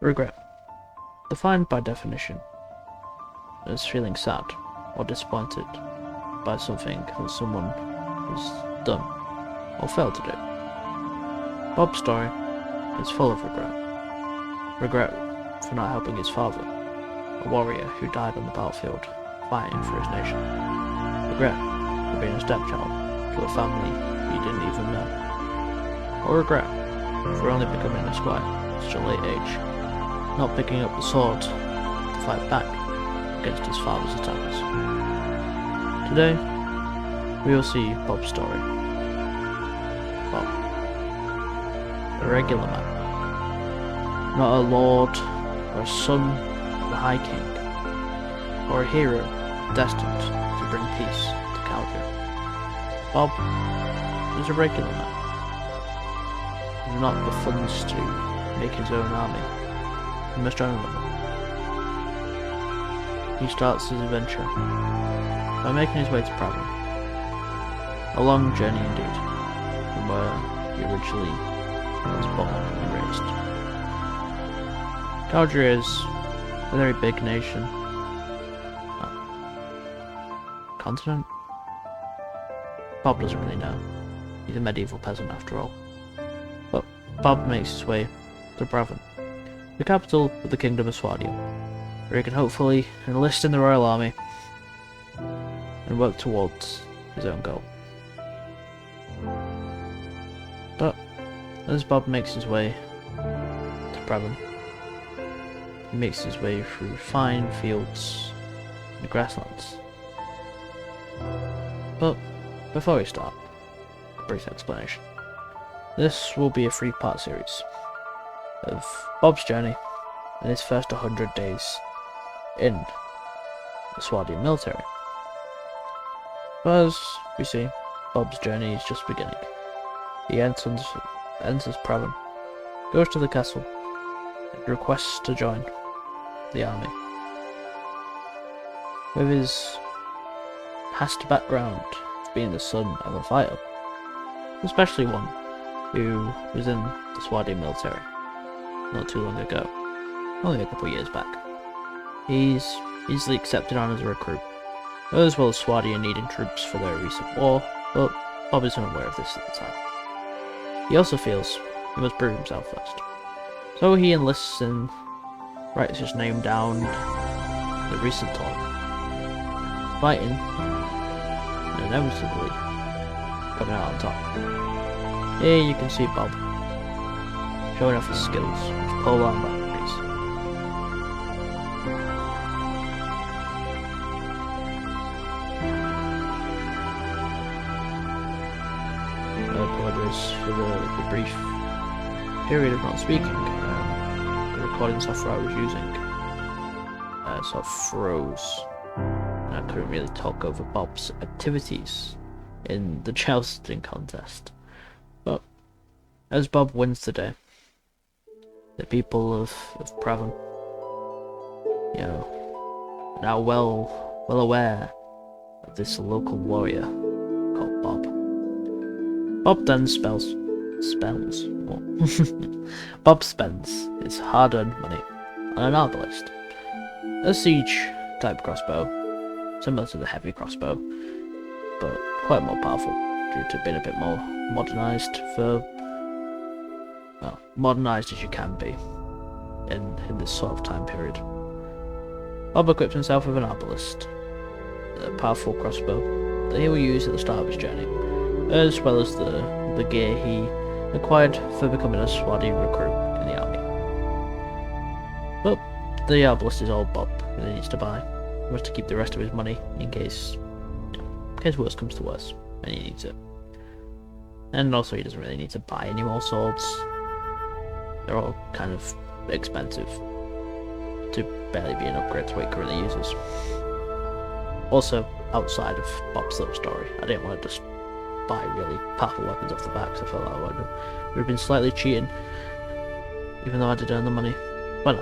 Regret. Defined by definition as feeling sad or disappointed by something that someone has done or failed to do. Bob's story is full of regret. Regret for not helping his father, a warrior who died on the battlefield fighting for his nation. Regret for being a stepchild to a family he didn't even know. Or regret for only becoming a squire at such a late age, not picking up the sword to fight back against his father's attackers. Today, we will see Bob's story. Bob, a regular man, not a lord or a son of the High King, or a hero destined to bring peace to Calgary. Bob is a regular man, with not the funds to make his own army. He must join another. He starts his adventure by making his way to Pravin. A long journey indeed, from where he originally was born and raised. Calgary is a very big nation. Continent? Bob doesn't really know. He's a medieval peasant after all. But Bob makes his way to Pravin, the capital of the Kingdom of Swadia, where he can hopefully enlist in the Royal Army and work towards his own goal. But as Bob makes his way to Pravin, he makes his way through fine fields and grasslands. But before we start, a brief explanation. This will be a 3-part series of Bob's journey and his first 100 days in the Swadian military. But as we see, Bob's journey is just beginning. He enters Pravin, goes to the castle, and requests to join the army. With his past background of being the son of a fighter, especially one who was in the Swadian military not too long ago, only a couple years back, he's easily accepted on as a recruit, as well as Swadia needing troops for their recent war, but Bob is unaware of this at the time. He also feels he must prove himself first, so he enlists and writes his name down in the recent talk, fighting and inevitably coming out on top. Here you can see Bob showing off his skills with polearm batteries. I apologize for the brief period of not speaking. The recording software I was using sort of froze, and I couldn't really talk over Bob's activities in the jousting contest. But as Bob wins the day, the people of Pravin, are now well aware of this local warrior called Bob. Bob then Bob spends his hard-earned money on an arbalist, a siege-type crossbow, similar to the heavy crossbow, but quite more powerful due to being a bit more modernized modernized as you can be in this sort of time period. Bob equipped himself with an arbalist, a powerful crossbow that he will use at the start of his journey, as well as the gear he acquired for becoming a Swadian recruit in the army. But the arbalist is all Bob really needs to buy. He wants to keep the rest of his money in case worse comes to worse and he needs it. And also he doesn't really need to buy any more swords. They're all kind of expensive to barely be an upgrade to what he currently uses. Also, outside of Bob's little story, I didn't want to just buy really powerful weapons off the back, so I felt like I would have been slightly cheating, even though I did earn the money. But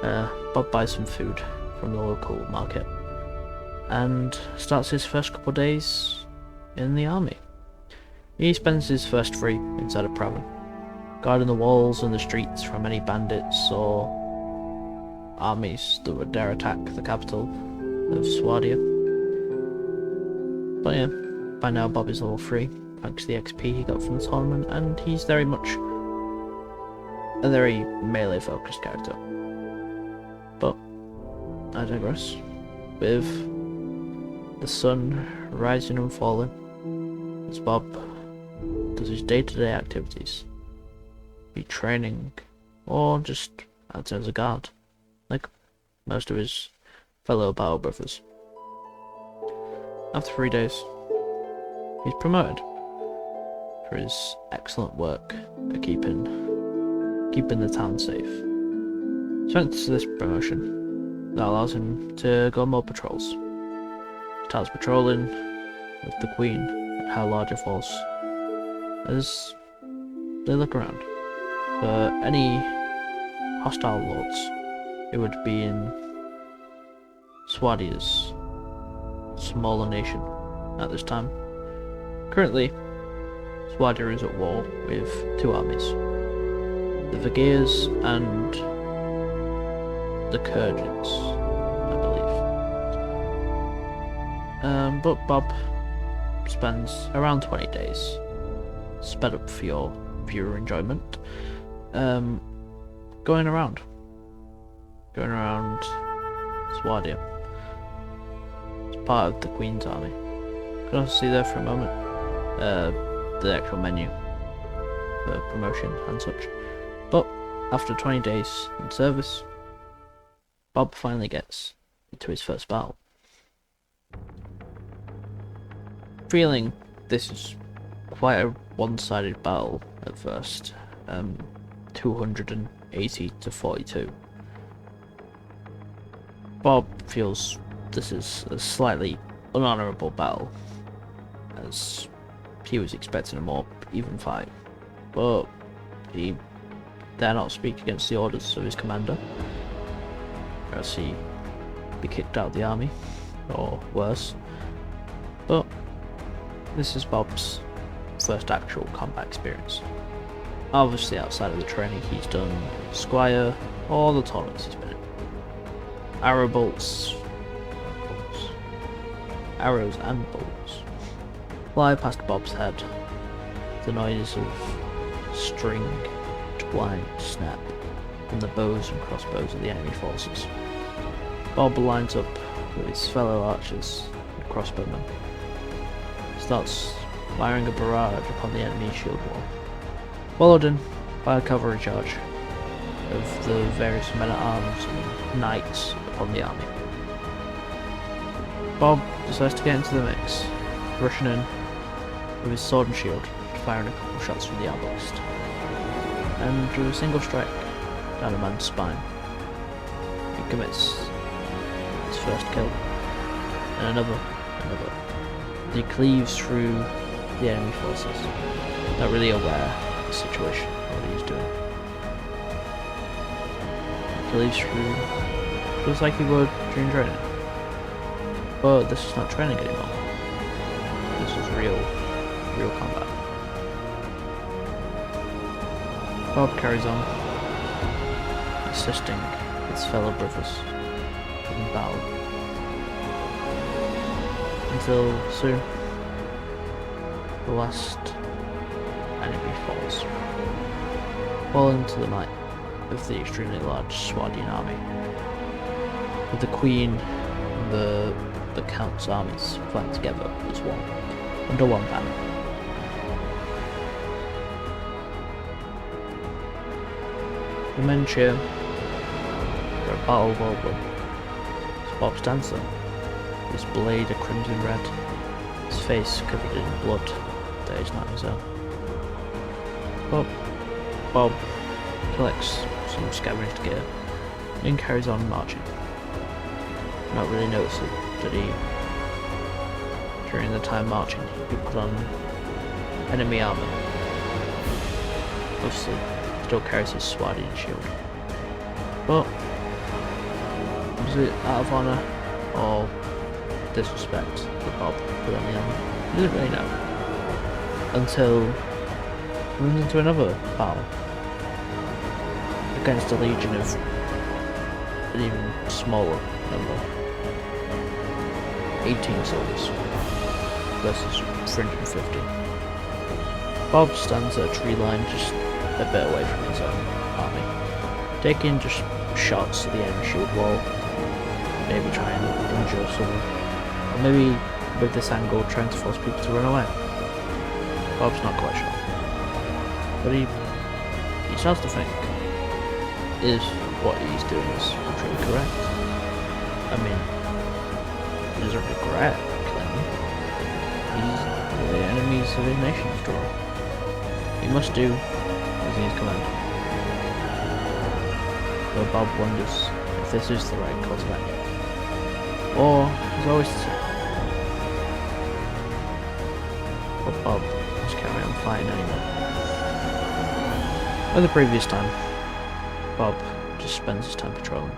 no, Bob buys some food from the local market and starts his first couple of days in the army. He spends his first 3 inside of Pravin, guarding the walls and the streets from any bandits or armies that would dare attack the capital of Swadia. But yeah, by now Bob is level 3, thanks to the XP he got from the tournament, and he's very much a very melee focused character. But I digress. With the sun rising and falling, as Bob does his day-to-day activities, be training or just acting as a guard, like most of his fellow battle brothers. After 3 days, he's promoted for his excellent work at keeping the town safe. Thanks to this promotion, that allows him to go on more patrols. He starts patrolling with the Queen and her larger force as they look around for any hostile lords who would be in Swadia's smaller nation at this time. Currently, Swadia is at war with 2 armies, the Vagirs and the Kurgans, I believe. But Bob spends around 20 days, sped up for your viewer enjoyment, going around Swadia as part of the Queen's army. You can also see there for a moment the actual menu for promotion and such. But after 20 days in service, Bob finally gets into his first battle. Feeling this is quite a one-sided battle at first, 280 to 42. Bob feels this is a slightly unhonourable battle, as he was expecting a more even fight, but he dare not speak against the orders of his commander, or else he be kicked out of the army, or worse. But this is Bob's first actual combat experience. Obviously outside of the training he's done Squire, or the tournaments he's been in. Arrows and bolts fly past Bob's head. The noise of string, twine, snap from the bows and crossbows of the enemy forces. Bob lines up with his fellow archers and crossbowmen, starts firing a barrage upon the enemy shield wall, followed in by a cavalry charge of the various men-at-arms and knights upon the army. Bob decides to get into the mix, rushing in with his sword and shield, firing a couple shots from the arbalest, and with a single strike down a man's spine, he commits his first kill, and another. He cleaves through the enemy forces, not really aware of the situation, what he's doing. He cleaves through, just like he would during training. But this is not training anymore. This is real combat. Bob carries on, assisting his fellow brothers in battle, until soon the last enemy fall into the might of the extremely large Swadian army, with the Queen and the Count's armies fighting together as one, under one banner. The men cheer for a battle well won, as Bob stands there, his blade a crimson red, his face covered in blood that is not his own. But Bob collects some scavenged gear and carries on marching, not really noticing that during the time marching, he put on enemy armour. Obviously, still carries his Swadian shield. But was it out of honour or disrespect that Bob put on the armour? He didn't really know. Until he runs into another battle against a legion of an even smaller number. 18 soldiers versus 350. Bob stands at a tree line just a bit away from his own army, taking just shots at the enemy shield wall, maybe trying to injure someone, or maybe with this angle trying to force people to run away. Bob's not quite sure, but he starts to think, is what he's doing is truly correct? I mean, he doesn't regret killing. He's the enemies of his nation after all. He must do as he is commanded. But Bob wonders if this is the right course of action. Or, as always to say, but Bob must carry on fighting anyway. Like the previous time, Bob just spends his time patrolling,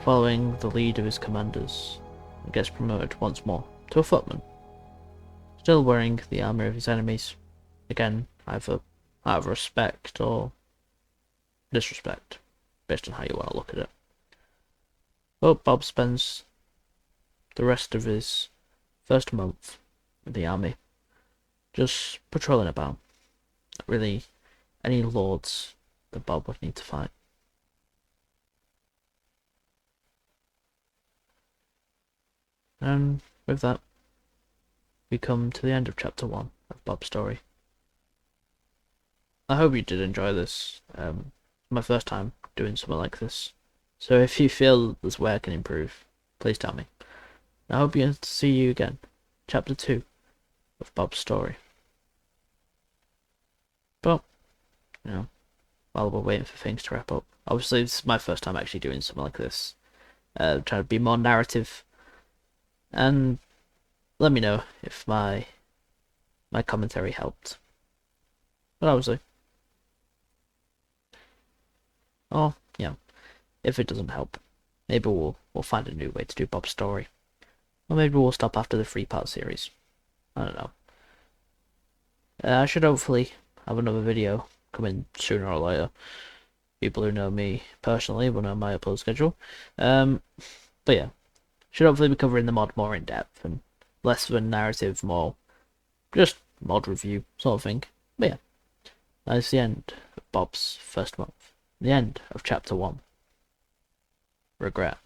following the lead of his commanders, and gets promoted once more to a footman, still wearing the armour of his enemies, again either out of respect or disrespect, based on how you want to look at it. But Bob spends the rest of his first month in the army just patrolling about. Not really any lords that Bob would need to fight. And with that, we come to the end of chapter 1 of Bob's story. I hope you did enjoy this. My first time doing something like this, so if you feel there's where I can improve, please tell me. I hope to see you again, chapter 2 of Bob's story. But, while we're waiting for things to wrap up, obviously this is my first time actually doing something like this, trying to be more narrative, and let me know if my commentary helped. But obviously, if it doesn't help, maybe we'll find a new way to do Bob's story, or maybe we'll stop after the 3-part series. I don't know. I should hopefully have another video coming sooner or later. People who know me personally will know my upload schedule. But yeah, should hopefully be covering the mod more in depth and less of a narrative, more just mod review sort of thing. But yeah, that's the end of Bob's first month. The end of chapter 1. Regret.